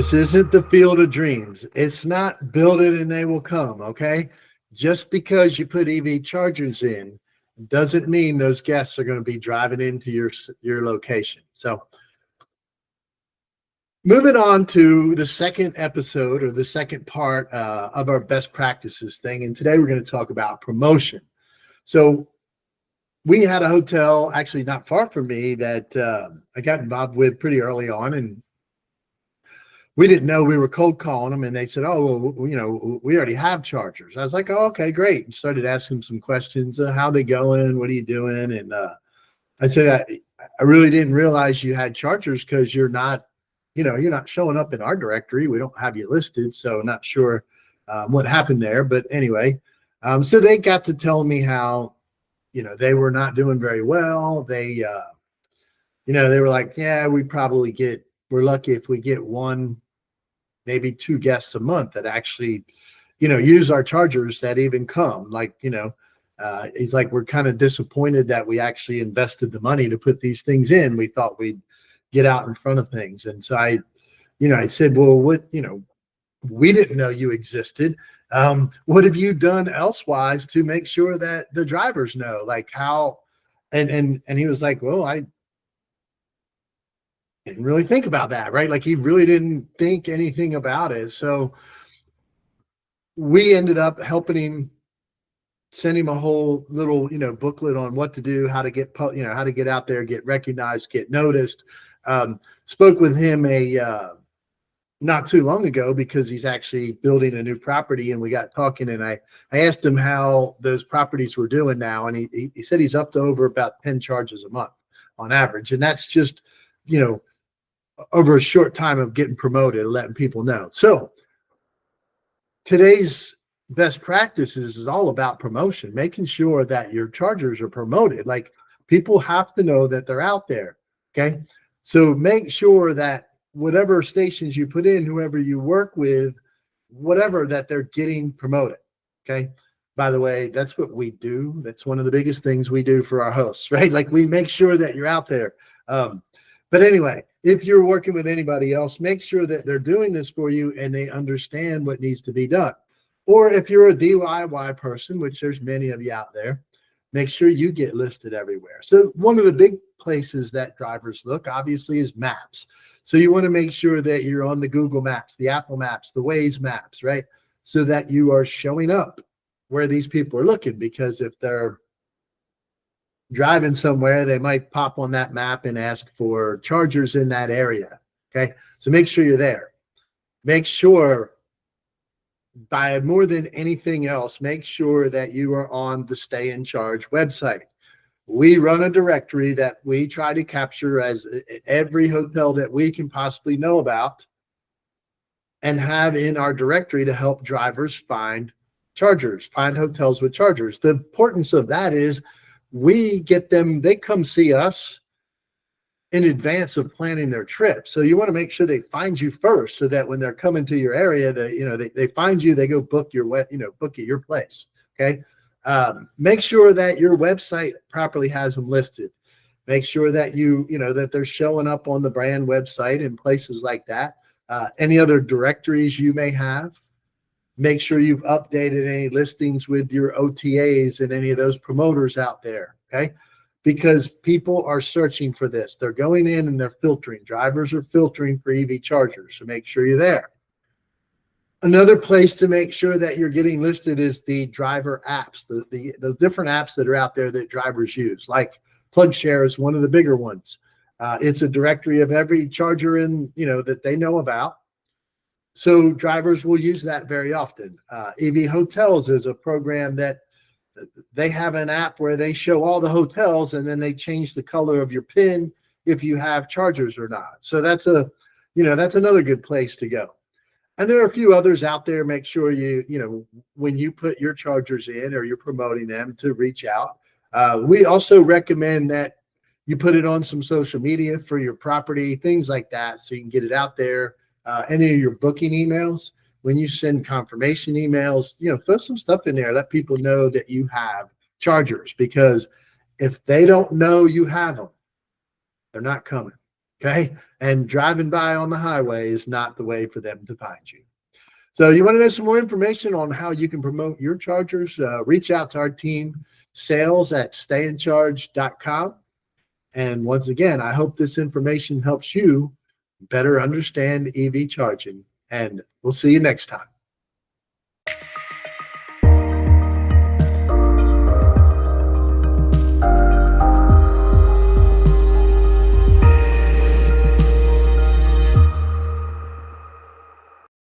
This isn't the field of dreams. It's not build it and they will come, okay? Just because you put EV chargers in doesn't mean those guests are going to be driving into your location. So moving on to the second episode or the second part of our best practices thing. And today we're going to talk about promotion. So we had a hotel actually not far from me that I got involved with pretty early on, and we didn't know we were cold calling them, and they said, "Oh, well, you know, we already have chargers." I was like, "Oh, okay, great." And started asking some questions. How they going? What are you doing? And I said, I really didn't realize you had chargers because you're not showing up in our directory. We don't have you listed, so not sure what happened there. But anyway, so they got to tell me how, they were not doing very well. They, they were like, "Yeah, we're lucky if we get one, maybe two guests a month that actually, use our chargers that even come." Like, he's like, "We're kind of disappointed that we actually invested the money to put these things in. We thought we'd get out in front of things." And so I said, "Well, we didn't know you existed. What have you done elsewise to make sure that the drivers know, like how?" And he was like, "Well, I didn't really think about that," right? Like he really didn't think anything about it. So we ended up helping him, send him a whole little, booklet on what to do, how to get, how to get out there, get recognized, get noticed. Spoke with him not too long ago because he's actually building a new property, and we got talking, and I asked him how those properties were doing now. And he said he's up to over about 10 charges a month on average. And that's just, over a short time of getting promoted and letting people know. So today's best practices is all about promotion, making sure that your chargers are promoted. Like people have to know that they're out there. Okay. So make sure that whatever stations you put in, whoever you work with, whatever, that they're getting promoted. Okay. By the way, that's what we do. That's one of the biggest things we do for our hosts, right? Like we make sure that you're out there. But anyway, if you're working with anybody else, make sure that they're doing this for you and they understand what needs to be done. Or if you're a DIY person, which there's many of you out there, make sure you get listed everywhere. So one of the big places that drivers look, obviously, is maps. So you want to make sure that you're on the Google Maps, the Apple Maps, the Waze Maps, right? So that you are showing up where these people are looking, because if they're driving somewhere, they might pop on that map and ask for chargers in that area. Okay. So make sure you're there. Make sure, by more than anything else, make sure that you are on the Stay in Charge website. We run a directory that we try to capture as every hotel that we can possibly know about and have in our directory to help drivers find chargers, find hotels with chargers. The importance of that is we get them, they come see us in advance of planning their trip. So you want to make sure they find you first, so that when they're coming to your area, they find you, they go book book at your place. Okay. Make sure that your website properly has them listed. Make sure that that they're showing up on the brand website and places like that. Any other directories you may have, make sure you've updated any listings with your OTAs and any of those promoters out there, okay? Because people are searching for this. They're going in and they're filtering. Drivers are filtering for EV chargers, so make sure you're there. Another place to make sure that you're getting listed is the driver apps, the different apps that are out there that drivers use, like PlugShare is one of the bigger ones. It's a directory of every charger that they know about. So drivers will use that very often. EV Hotels is a program that they have an app where they show all the hotels, and then they change the color of your PIN if you have chargers or not. So that's another good place to go. And there are a few others out there. Make sure when you put your chargers in or you're promoting them, to reach out. We also recommend that you put it on some social media for your property, things like that, so you can get it out there. Any of your booking emails, when you send confirmation emails, throw some stuff in there. Let people know that you have chargers, because if they don't know you have them, they're not coming. Okay. And driving by on the highway is not the way for them to find you. So you want to know some more information on how you can promote your chargers? Reach out to our team, sales@stayincharge.com. And once again, I hope this information helps you better understand EV charging. And we'll see you next time.